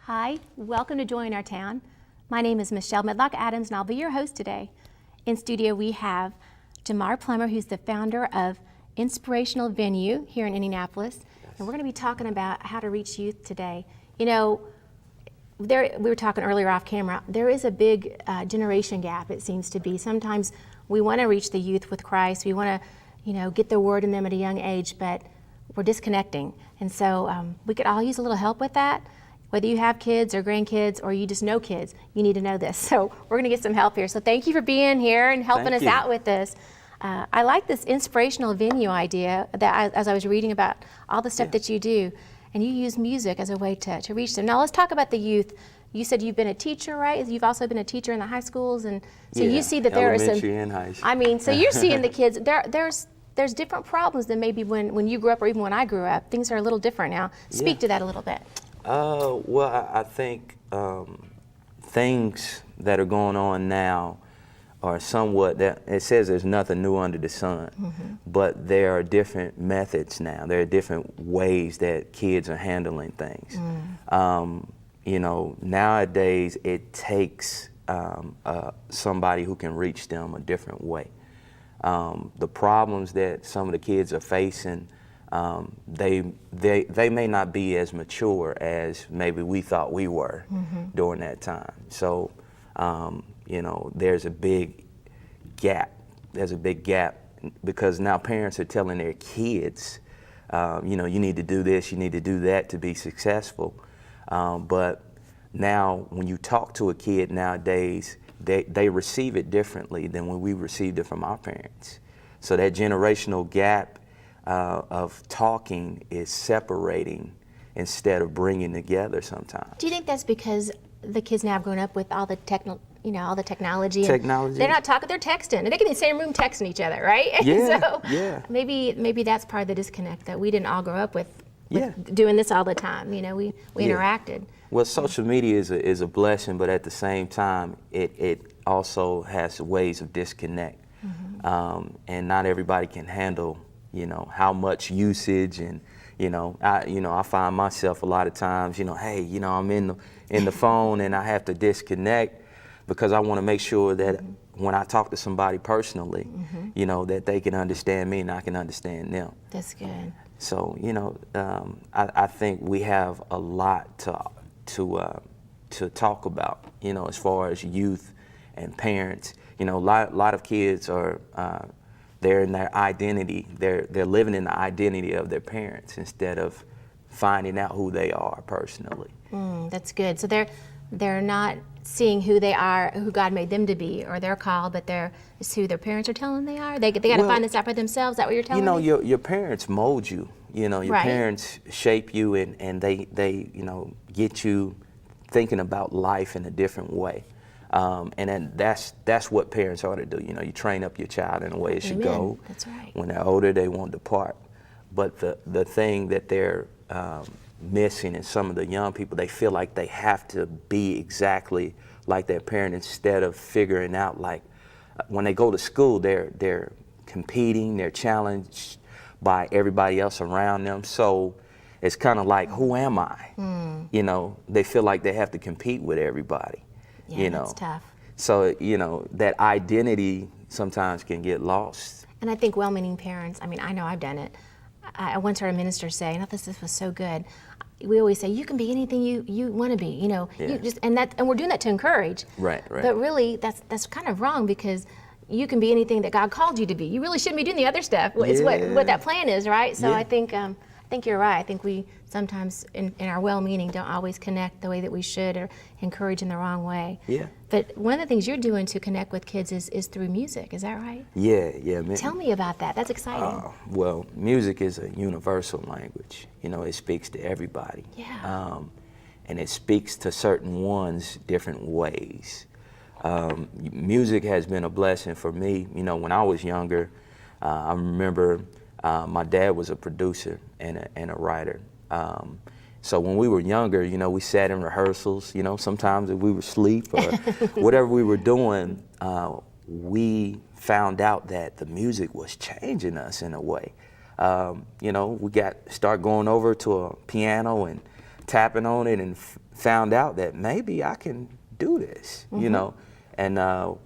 Hi, welcome to Join Our Town. My name is Michelle Medlock Adams and I'll be your host today. In studio we have Jamar Plummer, who's the founder of Inspirational Venue here in Indianapolis. And we're going to be talking about how to reach youth today. You know, we were talking earlier off camera, there is a big generation gap, it seems to be. Sometimes we want to reach the youth with Christ. We want to, get the word in them at a young age, but we're disconnecting. And so we could all use a little help with that. Whether you have kids or grandkids or you just know kids, you need to know this. So we're going to get some help here. So thank you for being here and helping us out with this. I like this inspirational venue idea that as I was reading about all the stuff that you do, and you use music as a way to reach them. Now let's talk about the youth. You said you've been a teacher, right? You've also been a teacher in the high schools, and so you see that there are some. Elementary and high school. I mean, so you're seeing the kids. There's different problems than maybe when you grew up or even when I grew up. Things are a little different now. Speak to that a little bit. Well, I think things that are going on now are somewhat, that it says there's nothing new under the sun, but there are different methods now. There are different ways that kids are handling things. Nowadays it takes somebody who can reach them a different way. The problems that some of the kids are facing, they may not be as mature as maybe we thought we were during that time. So, there's a big gap. There's a big gap because now parents are telling their kids, you need to do this, you need to do that to be successful. But now when you talk to a kid nowadays, they receive it differently than when we received it from our parents. So that generational gap of talking is separating instead of bringing together sometimes. Do you think that's because the kids now have grown up with all the all the technology? Technology. They're not talking, they're texting. And they can be in the same room texting each other, right? Yeah, So yeah. Maybe that's part of the disconnect, that we didn't all grow up with doing this all the time. We interacted. Well, social media is a blessing, but at the same time, it also has ways of disconnect. And not everybody can handle how much usage, and I find myself a lot of times, hey, I'm in the phone and I have to disconnect because I want to make sure that when I talk to somebody personally, that they can understand me and I can understand them. That's good. So I think we have a lot to talk about, as far as youth and parents. A lot of kids are. They're in their identity. They're living in the identity of their parents instead of finding out who they are personally. That's good. So they're not seeing who they are, who God made them to be, or their call, but it's who their parents are telling them they are. They got to find this out for themselves. Is that what you're telling me? Your parents mold you. Your parents shape you, and they get you thinking about life in a different way. And then that's what parents ought to do. You train up your child in a way it should go. That's right. When they're older, they won't depart. But the thing that they're missing in some of the young people, they feel like they have to be exactly like their parent instead of figuring out, like, when they go to school, they're competing, they're challenged by everybody else around them. So it's kind of like, who am I? They feel like they have to compete with everybody. Yeah, that's tough. So, that identity sometimes can get lost. And I think well-meaning parents, I know I've done it. I once heard a minister say, and I thought this was so good, we always say, you can be anything you want to be, you just, and we're doing that to encourage. Right. But really, that's kind of wrong, because you can be anything that God called you to be. You really shouldn't be doing the other stuff. It's what that plan is, right? So I think you're right. I think we sometimes, in our well-meaning, don't always connect the way that we should, or encourage in the wrong way. Yeah. But one of the things you're doing to connect with kids is through music. Is that right? Yeah. Tell me about that. That's exciting. Well, music is a universal language. It speaks to everybody. Yeah. And it speaks to certain ones different ways. Music has been a blessing for me. When I was younger, I remember my dad was a producer and a writer. So when we were younger, we sat in rehearsals. Sometimes if we were asleep or whatever we were doing, we found out that the music was changing us in a way. We start going over to a piano and tapping on it and found out that maybe I can do this, you know, and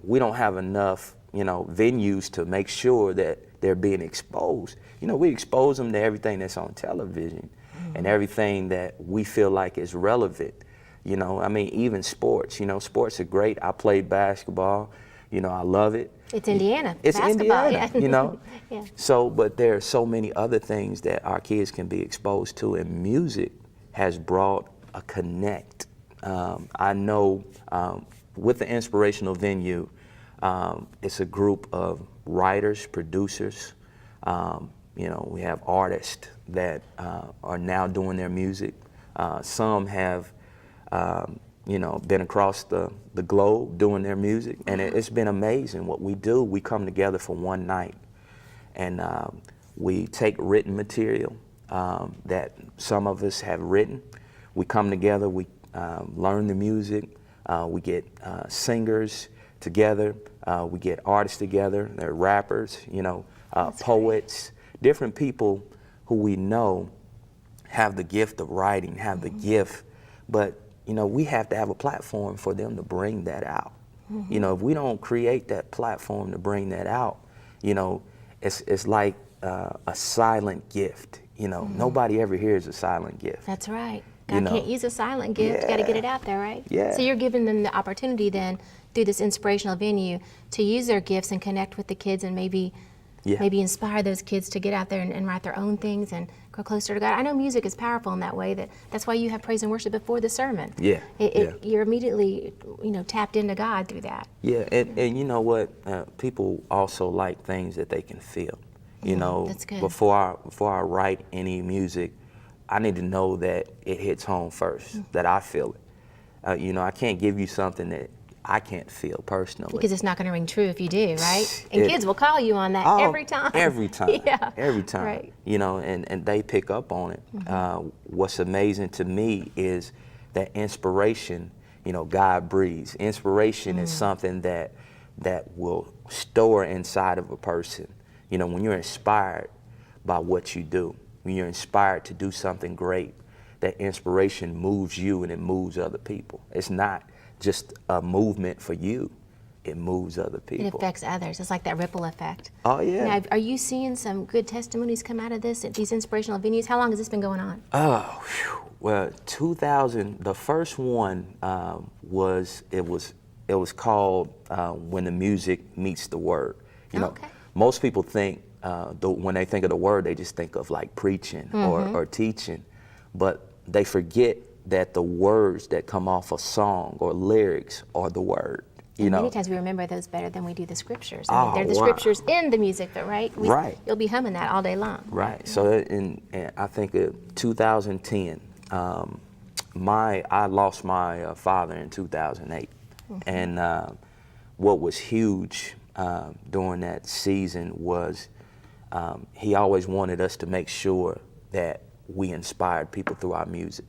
we don't have enough, you know, venues to make sure that they're being exposed. You know, we expose them to everything that's on television and everything that we feel like is relevant. You know, I mean, even sports, you know, sports are great. I played basketball, you know, I love it. It's Indiana. It's basketball, Indiana, yeah. you know. Yeah. So, but there are so many other things that our kids can be exposed to, and music has brought a connect. I know with the Inspirational venue, it's a group of writers, producers. You know, we have artists that are now doing their music. Some have, you know, been across the globe doing their music, and it's been amazing what we do. We come together for one night, and we take written material that some of us have written. We come together, we learn the music, we get singers together, we get artists together, they're rappers, you know, poets, different people who we know have the gift of writing, have the gift, but you know, we have to have a platform for them to bring that out. You know, if we don't create that platform to bring that out, you know, it's like a silent gift. You know, nobody ever hears a silent gift. That's right. God can't use a silent gift. You got to get it out there, right? Yeah. So you're giving them the opportunity then through this inspirational venue to use their gifts and connect with the kids and maybe inspire those kids to get out there and write their own things and grow closer to God. I know music is powerful in that way. That's why you have praise and worship before the sermon. Yeah. You're immediately, you know, tapped into God through that. Yeah, and you know what? People also like things that they can feel. You know, that's good. Before I write any music, I need to know that it hits home first, that I feel it. You know, I can't give you something that I can't feel personally. Because it's not going to ring true if you do, right? And kids will call you on that every time. Every time. Yeah. Every time. Right. You know, and they pick up on it. What's amazing to me is that inspiration, you know, God breathes. Inspiration is something that will store inside of a person. You know, when you're inspired by what you do, when you're inspired to do something great, that inspiration moves you and it moves other people. It's not just a movement for you, it moves other people. It affects others. It's like that ripple effect. Oh, yeah. Now, are you seeing some good testimonies come out of this at these inspirational venues? How long has this been going on? Oh, whew. Well, 2000, the first one was called When the Music Meets the Word. You know, most people think, when they think of the word, they just think of like preaching or teaching, but they forget that the words that come off a song or lyrics are the word. You know, many times we remember those better than we do the scriptures. I mean, they're the scriptures in the music, but right? You'll be humming that all day long. Right. So in I think 2010, I lost my father in 2008, and what was huge during that season was he always wanted us to make sure that we inspired people through our music.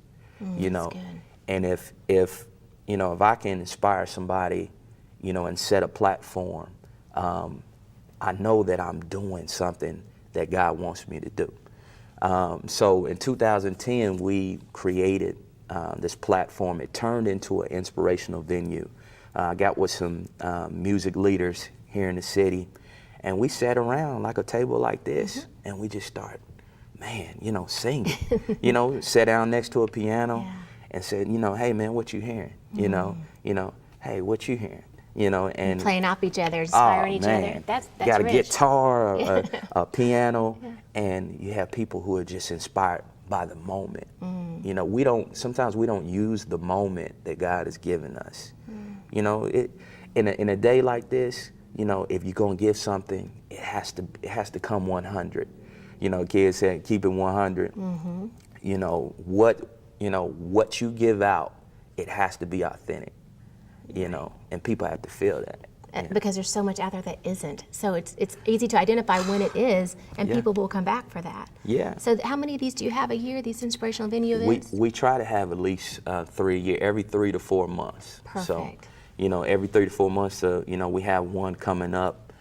You know, and if you know, if I can inspire somebody, you know, and set a platform, I know that I'm doing something that God wants me to do. So in 2010, we created this platform. It turned into an inspirational venue. I got with some music leaders here in the city, and we sat around like a table like this, and we just started, man, you know, singing. You know, sat down next to a piano and said, you know, hey man, what you hearing? You know, hey, what you hearing? You know, and playing off each other, inspiring each other. That's got rich. a guitar, a piano, and you have people who are just inspired by the moment. You know, sometimes we don't use the moment that God has given us. You know, in a day like this, you know, if you're gonna give something, it has to come 100. You know, kids said keep it 100. You know what you give out, it has to be authentic. You know, and people have to feel that. Because there's so much out there that isn't. So it's easy to identify when it is, and people will come back for that. Yeah. So how many of these do you have a year, these inspirational venue events? We try to have at least 3 a year, every 3 to 4 months. Perfect. So, you know, every 3 to 4 months, you know, we have one coming up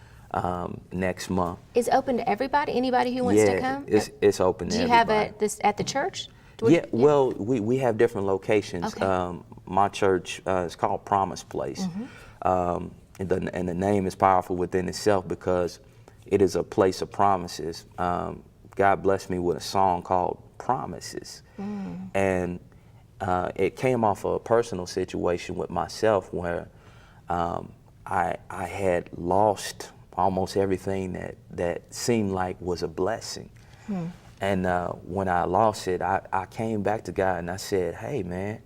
next month. Is it open to everybody, anybody who wants to come? It's open to everybody. Do you have this at the church? Yeah, well, we have different locations. Okay. My church is called Promise Place. And the name is powerful within itself because it is a place of promises. God blessed me with a song called Promises. And it came off of a personal situation with myself where I had lost almost everything that seemed like was a blessing. And when I lost it, I came back to God and I said, hey, man,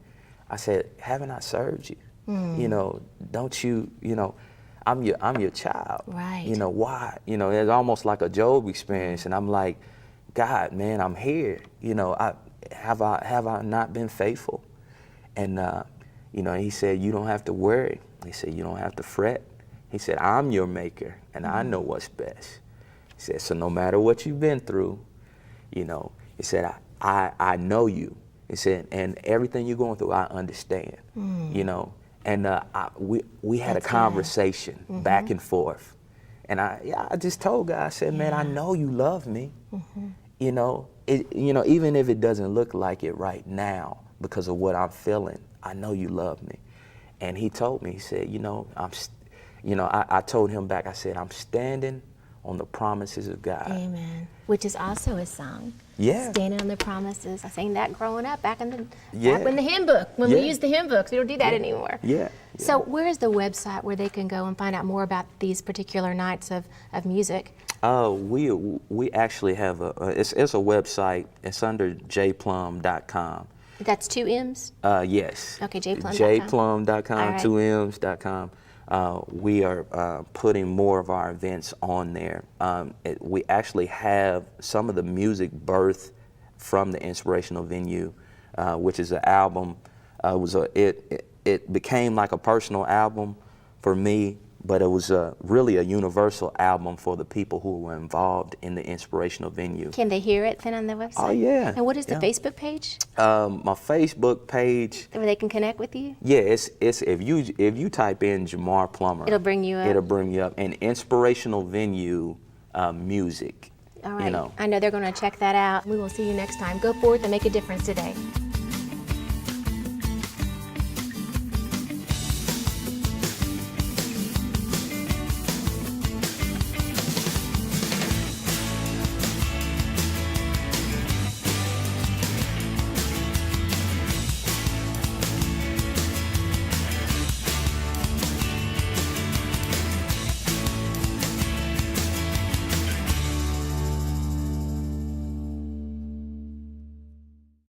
I said, haven't I served you? You know, don't you, I'm your child. Right. You know, why? You know, it's almost like a Job experience. And I'm like, God, man, I'm here. You know, have I not been faithful? And, he said, you don't have to worry. He said, you don't have to fret. He said, I'm your maker and I know what's best. He said, so no matter what you've been through, he said, I know you. He said, and everything you're going through, I understand, And we had That's a conversation back and forth. And I just told God, I said, man, I know you love me. Even if it doesn't look like it right now because of what I'm feeling, I know you love me. And he told me, he said, I told him back, I said, I'm standing on the promises of God. Amen. Which is also a song. Yeah. Standing on the promises. I sang that growing up back in the hymn book. When we Yeah. used the hymn books, we don't do that anymore. Yeah. So where is the website where they can go and find out more about these particular nights of music? We actually have it's a website. It's under jplum.com. That's 2 M's? Yes. Okay, jplum.com. jplum.com, All right. 2M's.com. We are putting more of our events on there. We actually have some of the music birthed from the Inspirational Venue, which is an album. It became like a personal album for me, but it was really a universal album for the people who were involved in the Inspirational Venue. Can they hear it then on the website? Oh, yeah. And what is the Yeah. Facebook page My Facebook page, where they can connect with you? yeah, it's if you type in Jamar Plummer, It'll bring you up. It'll bring you up. And Inspirational Venue music. All right. I know they're going to check that out. We will see you next time. Go forth and make a difference today.